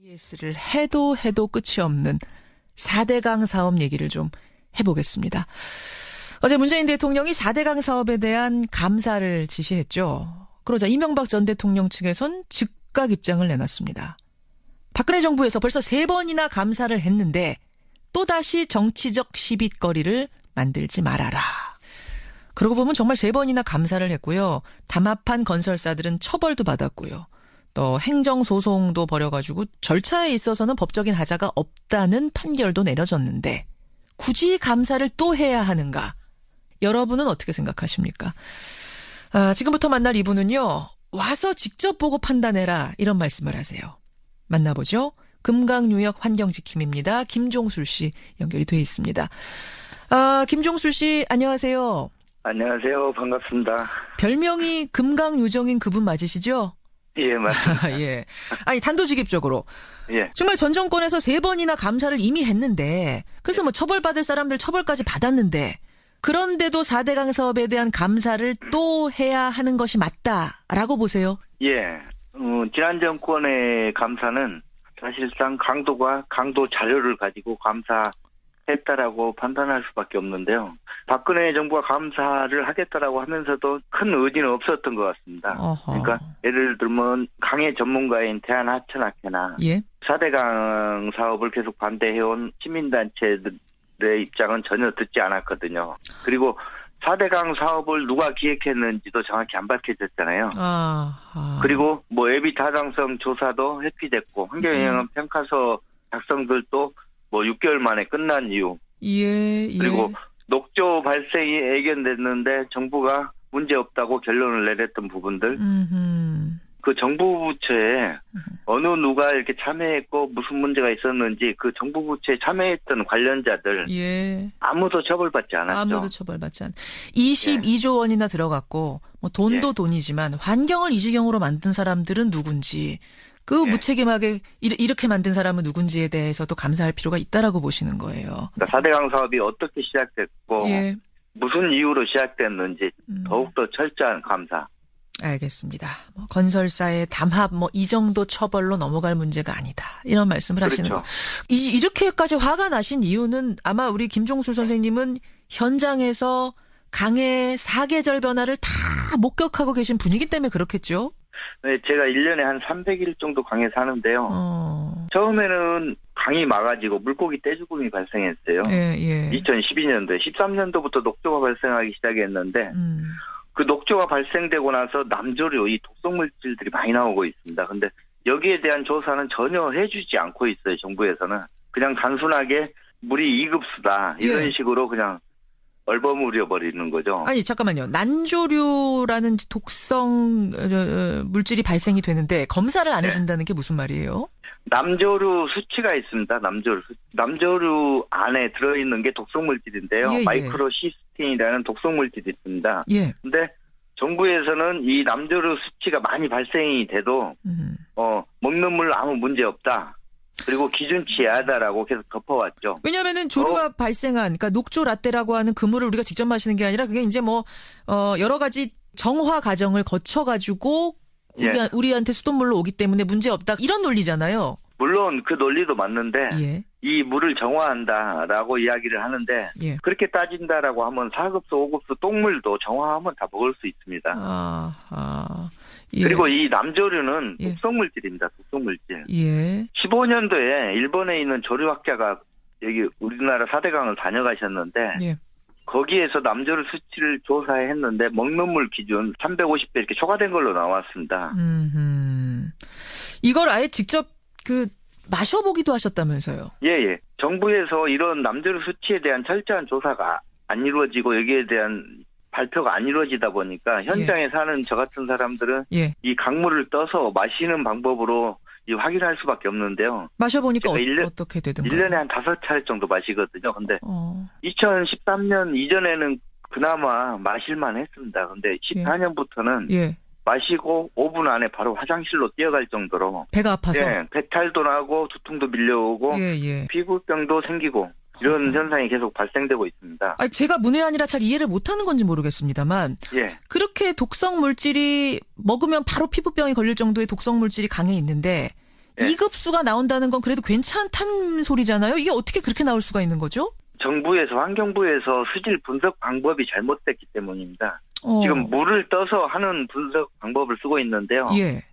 TBS를 해도 끝이 없는 4대강 사업 얘기를 좀 해보겠습니다. 어제 문재인 대통령이 4대강 사업에 대한 감사를 지시했죠. 그러자 이명박 전 대통령 측에선 즉각 입장을 내놨습니다. 박근혜 정부에서 벌써 3번이나 감사를 했는데 또다시 정치적 시비거리를 만들지 말아라. 그러고 보면 정말 3번이나 감사를 했고요. 담합한 건설사들은 처벌도 받았고요. 또 행정소송도 벌여가지고 절차에 있어서는 법적인 하자가 없다는 판결도 내려졌는데 굳이 감사를 또 해야 하는가? 여러분은 어떻게 생각하십니까? 지금부터 만날 이분은요. 와서 직접 보고 판단해라 이런 말씀을 하세요. 만나보죠. 금강유역 환경지킴입니다. 김종술 씨 연결이 돼 있습니다. 김종술 씨 안녕하세요. 안녕하세요. 반갑습니다. 별명이 금강요정인 그분 맞으시죠? 예, 맞습니다. 예. 아니, 단도직입적으로. 예. 정말 전 정권에서 3번이나 감사를 이미 했는데, 그래서 뭐 처벌받을 사람들 처벌까지 받았는데, 그런데도 4대강 사업에 대한 감사를 또 해야 하는 것이 맞다라고 보세요? 예. 지난 정권의 감사는 사실상 강도 자료를 가지고 감사했다라고 판단할 수밖에 없는데요. 박근혜 정부가 감사를 하겠다라고 하면서도 큰 의지는 없었던 것 같습니다. 어허. 그러니까 예를 들면 강해 전문가인 대한하천학회나 예. 4대강 사업을 계속 반대해온 시민단체들의 입장은 전혀 듣지 않았거든요. 그리고 4대강 사업을 누가 기획했는지도 정확히 안 밝혀졌잖아요. 그리고 뭐 예비 타당성 조사도 회피됐고 환경영향 평가서 작성들도 뭐 6개월 만에 끝난 이유. 예. 그리고 녹조 발생이 예견됐는데 정부가 문제 없다고 결론을 내렸던 부분들. 그 정부 부처에 어느 누가 이렇게 참여했고 무슨 문제가 있었는지 그 정부 부처에 참여했던 관련자들 예. 아무도 처벌받지 않았죠. 아무도 처벌받지 않. 22조 원이나 들어갔고 뭐 돈도 돈이지만 환경을 이 지경으로 만든 사람들은 누군지 그 무책임하게 이렇게 만든 사람은 누군지에 대해서도 감사할 필요가 있다라고 보시는 거예요. 그러니까 4대강 사업이 어떻게 시작됐고 예. 무슨 이유로 시작됐는지 더욱더 철저한 감사. 알겠습니다. 건설사의 담합 이 정도 처벌로 넘어갈 문제가 아니다. 이런 말씀을 하시는 거. 이렇게까지 화가 나신 이유는 아마 우리 김종술 선생님은 현장에서 강의 사계절 변화를 다 목격하고 계신 분이기 때문에 그렇겠죠? 네, 제가 1년에 한 300일 정도 강에 사는데요. 처음에는 강이 막아지고 물고기 떼죽음이 발생했어요. 예. 2012년도에 13년도부터 녹조가 발생하기 시작했는데 그 녹조가 발생되고 나서 남조류, 이 독성물질들이 많이 나오고 있습니다. 근데 여기에 대한 조사는 전혀 해주지 않고 있어요, 정부에서는. 그냥 단순하게 물이 2급수다. 이런 식으로 그냥 얼버무려버리는 거죠. 아니, 잠깐만요. 난조류라는 독성 물질이 발생이 되는데 검사를 안 해준다는 게 무슨 말이에요? 남조류 수치가 있습니다. 남조류 안에 들어있는 게 독성물질인데요. 마이크로시스틴이라는 독성물질이 있습니다. 예. 근데 정부에서는 이 남조류 수치가 많이 발생이 돼도 먹는 물 아무 문제 없다. 그리고 기준치에 하다라고 계속 덮어왔죠. 왜냐하면은 조류가 발생한, 그러니까 녹조 라떼라고 하는 그 물을 우리가 직접 마시는 게 아니라 그게 이제 여러 가지 정화 과정을 거쳐가지고 우리한테 수돗물로 오기 때문에 문제 없다. 이런 논리잖아요. 물론 그 논리도 맞는데 이 물을 정화한다라고 이야기를 하는데 그렇게 따진다라고 하면 4급수, 5급수 똥물도 정화하면 다 먹을 수 있습니다. 그리고 이 남조류는 독성물질입니다. 독성물질. 15년도에 일본에 있는 조류학자가 여기 우리나라 4대강을 다녀가셨는데 거기에서 남조류 수치를 조사했는데 먹는 물 기준 350배 이렇게 초과된 걸로 나왔습니다. 이걸 아예 직접 마셔보기도 하셨다면서요? 예. 정부에서 이런 남조류 수치에 대한 철저한 조사가 안 이루어지고 여기에 대한 발표가 안 이루어지다 보니까 현장에 사는 저 같은 사람들은 이 강물을 떠서 마시는 방법으로 확인할 수밖에 없는데요. 마셔보니까 어떻게 되던가요? 1년에 한 5차례 정도 마시거든요. 근데 2013년 이전에는 그나마 마실만 했습니다. 근데 14년부터는 마시고 5분 안에 바로 화장실로 뛰어갈 정도로 배가 아파서 배탈도 나고 두통도 밀려오고 피부병도 생기고 이런 현상이 계속 발생되고 있습니다. 아니, 제가 문외한이라 잘 이해를 못하는 건지 모르겠습니다만 그렇게 독성 물질이 먹으면 바로 피부병이 걸릴 정도의 독성 물질이 강에 있는데 예. 2급수가 나온다는 건 그래도 괜찮다는 소리잖아요. 이게 어떻게 그렇게 나올 수가 있는 거죠? 정부에서 환경부에서 수질 분석 방법이 잘못됐기 때문입니다. 지금 물을 떠서 하는 분석 방법을 쓰고 있는데요. 예.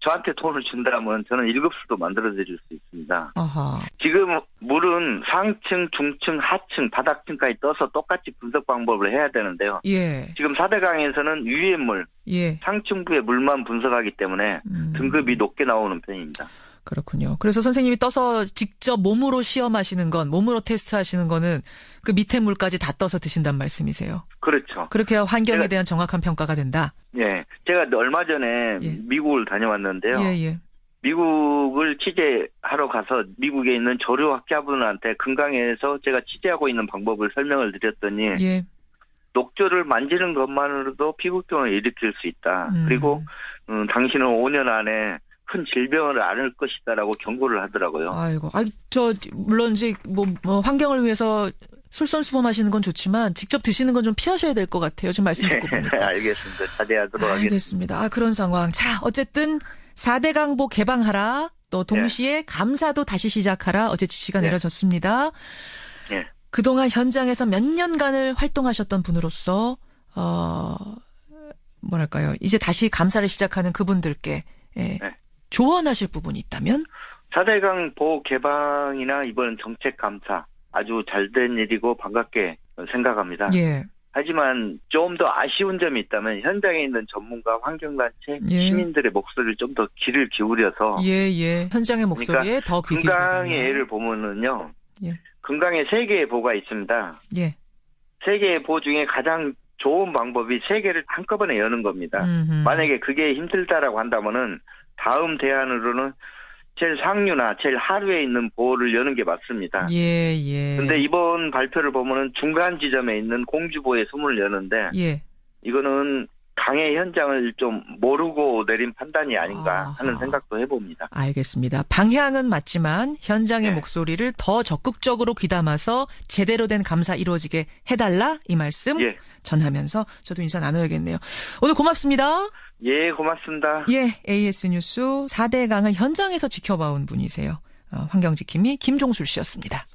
저한테 돈을 준다면 저는 1급수도 만들어드릴 수 있습니다. 아하. 지금 물은 상층, 중층, 하층, 바닥층까지 떠서 똑같이 분석 방법을 해야 되는데요. 예. 지금 4대강에서는 위의 물, 예. 상층부의 물만 분석하기 때문에 등급이 높게 나오는 편입니다. 그렇군요. 그래서 선생님이 떠서 직접 몸으로 시험하시는 건, 몸으로 테스트하시는 거는 그 밑에 물까지 다 떠서 드신단 말씀이세요. 그렇죠. 그렇게 해야 환경에 대한 정확한 평가가 된다. 예. 제가 얼마 전에 예. 미국을 다녀왔는데요. 예. 미국을 취재하러 가서 미국에 있는 조류학자분한테 금강에서 제가 취재하고 있는 방법을 설명을 드렸더니 예. 녹조를 만지는 것만으로도 피부병을 일으킬 수 있다. 그리고 당신은 5년 안에 큰 질병을 앓을 것이다라고 경고를 하더라고요. 아이고, 물론 이제 뭐 환경을 위해서 솔선수범하시는 건 좋지만 직접 드시는 건 좀 피하셔야 될 것 같아요. 지금 말씀 듣고 보니까. 네, 알겠습니다. 자제하도록 하겠습니다. 알겠습니다. 그런 상황. 자, 어쨌든 4대 강보 개방하라. 또 동시에 감사도 다시 시작하라. 어제 지시가 내려졌습니다. 네. 그동안 현장에서 몇 년간을 활동하셨던 분으로서 뭐랄까요. 이제 다시 감사를 시작하는 그분들께 조언하실 부분이 있다면? 4대강 보호 개방이나 이번 정책 감사 아주 잘된 일이고 반갑게 생각합니다. 예. 하지만 좀 더 아쉬운 점이 있다면 현장에 있는 전문가, 환경단체, 시민들의 목소리를 좀 더 귀를 기울여서 현장의 목소리에 그러니까 더 귀 기울여서 금강의 예를 보면은요. 금강에 3개의 보가 있습니다. 3개의 보 중에 가장 좋은 방법이 3개를 한꺼번에 여는 겁니다. 만약에 그게 힘들다라고 한다면은 다음 대안으로는 제일 상류나 제일 하류에 있는 보호를 여는 게 맞습니다. 근데 이번 발표를 보면은 중간 지점에 있는 공주보의 수문을 여는데 이거는 강의 현장을 좀 모르고 내린 판단이 아닌가 하는 생각도 해봅니다. 알겠습니다. 방향은 맞지만 현장의 목소리를 더 적극적으로 귀담아서 제대로 된 감사 이루어지게 해달라 이 말씀 전하면서 저도 인사 나눠야겠네요. 오늘 고맙습니다. 예, 고맙습니다. AS 뉴스 4대 강을 현장에서 지켜봐온 분이세요. 환경지킴이 김종술 씨였습니다.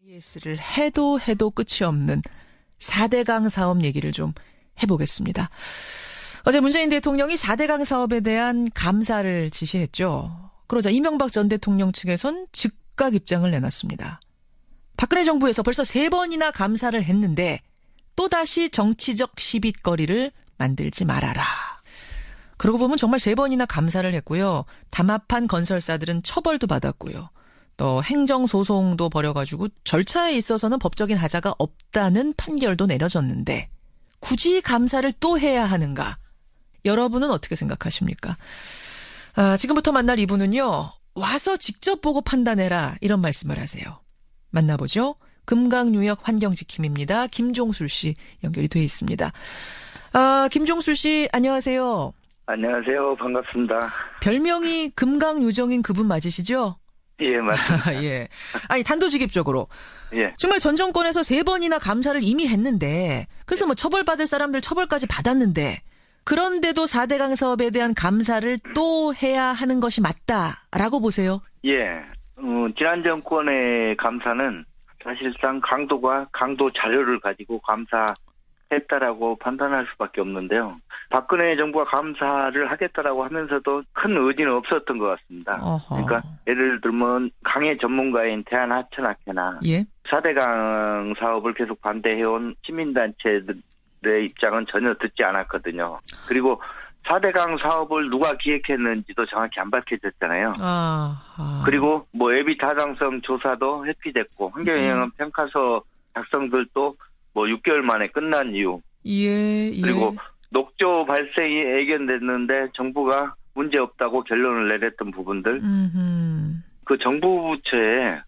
AS를 해도 끝이 없는 4대강 사업 얘기를 좀 해보겠습니다. 어제 문재인 대통령이 4대강 사업에 대한 감사를 지시했죠. 그러자 이명박 전 대통령 측에선 즉각 입장을 내놨습니다. 박근혜 정부에서 벌써 3번이나 감사를 했는데 또다시 정치적 시비거리를 만들지 말아라. 그러고 보면 정말 3번이나 감사를 했고요. 담합한 건설사들은 처벌도 받았고요. 또 행정소송도 벌여가지고 절차에 있어서는 법적인 하자가 없다는 판결도 내려졌는데 굳이 감사를 또 해야 하는가? 여러분은 어떻게 생각하십니까? 지금부터 만날 이분은요. 와서 직접 보고 판단해라 이런 말씀을 하세요. 만나보죠. 금강유역 환경지킴입니다. 김종술 씨 연결이 돼 있습니다. 김종술 씨 안녕하세요. 안녕하세요. 반갑습니다. 별명이 금강요정인 그분 맞으시죠? 예, 맞습니다. 예. 아니, 단도직입적으로. 예. 정말 전 정권에서 3번이나 감사를 이미 했는데, 그래서 뭐 처벌받을 사람들 처벌까지 받았는데, 그런데도 4대강 사업에 대한 감사를 또 해야 하는 것이 맞다라고 보세요? 예. 지난 정권의 감사는 사실상 강도 자료를 가지고 감사했다라고 판단할 수밖에 없는데요. 박근혜 정부가 감사를 하겠다라고 하면서도 큰 의지는 없었던 것 같습니다. 어허. 그러니까 예를 들면 강해 전문가인 대한하천학회나 예? 4대강 사업을 계속 반대해온 시민단체들의 입장은 전혀 듣지 않았거든요. 그리고 4대강 사업을 누가 기획했는지도 정확히 안 밝혀졌잖아요. 그리고 뭐 예비 타당성 조사도 회피됐고 환경영향 평가서 작성들도 뭐 6개월 만에 끝난 이유. 예. 그리고 녹조 발생이 예견됐는데 정부가 문제없다고 결론을 내렸던 부분들. 그 정부 부처에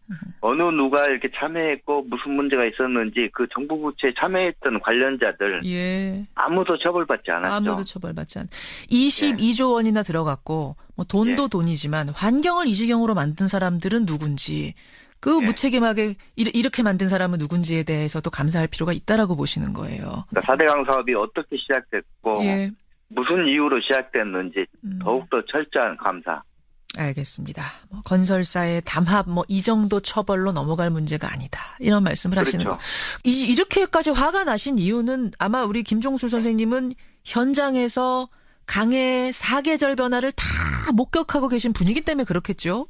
어느 누가 이렇게 참여했고 무슨 문제가 있었는지 그 정부 부처에 참여했던 관련자들 예. 아무도 처벌받지 않았죠. 아무도 처벌받지 않았죠. 22조 원이나 들어갔고 뭐 돈도 돈이지만 환경을 이 지경으로 만든 사람들은 누군지 그 무책임하게 이렇게 만든 사람은 누군지에 대해서도 감사할 필요가 있다라고 보시는 거예요. 그러니까 4대강 사업이 어떻게 시작됐고 무슨 이유로 시작됐는지 더욱더 철저한 감사. 알겠습니다. 건설사의 담합 이 정도 처벌로 넘어갈 문제가 아니다. 이런 말씀을 하시는 거. 이렇게까지 화가 나신 이유는 아마 우리 김종술 선생님은 현장에서 강의 사계절 변화를 다 목격하고 계신 분이기 때문에 그렇겠죠?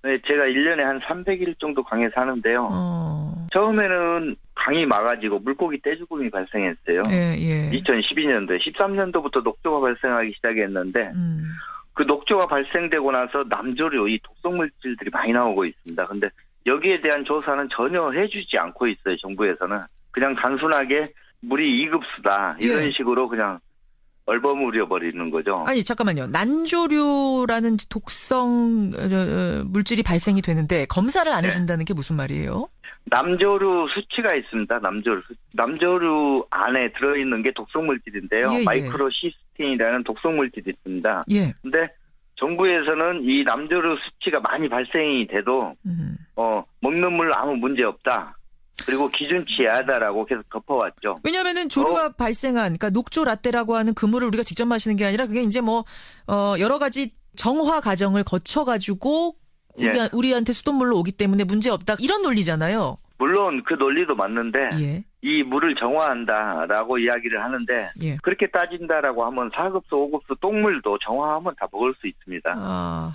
네, 제가 1년에 한 300일 정도 강에 사는데요. 처음에는 강이 막아지고 물고기 떼죽음이 발생했어요. 2012년도에 13년도부터 녹조가 발생하기 시작했는데 그 녹조가 발생되고 나서 남조류, 이 독성물질들이 많이 나오고 있습니다. 근데 여기에 대한 조사는 전혀 해주지 않고 있어요, 정부에서는. 그냥 단순하게 물이 2급수다. 이런 식으로 그냥 얼버무려 버리는 거죠. 아니, 잠깐만요. 난조류라는 독성 물질이 발생이 되는데 검사를 안 해준다는 게 무슨 말이에요? 남조류 수치가 있습니다. 남조류 안에 들어있는 게 독성물질인데요. 마이크로시스틴이라는 독성물질이 있습니다. 근데 정부에서는 이 남조류 수치가 많이 발생이 돼도 먹는 물 아무 문제 없다. 그리고 기준치 하다라고 계속 덮어왔죠. 왜냐하면은 조류가 발생한, 그러니까 녹조 라떼라고 하는 그 물을 우리가 직접 마시는 게 아니라 그게 이제 여러 가지 정화 과정을 거쳐가지고 우리한테 수돗물로 오기 때문에 문제 없다. 이런 논리잖아요. 물론 그 논리도 맞는데 이 물을 정화한다라고 이야기를 하는데 그렇게 따진다라고 하면 4급수, 5급수 똥물도 정화하면 다 먹을 수 있습니다.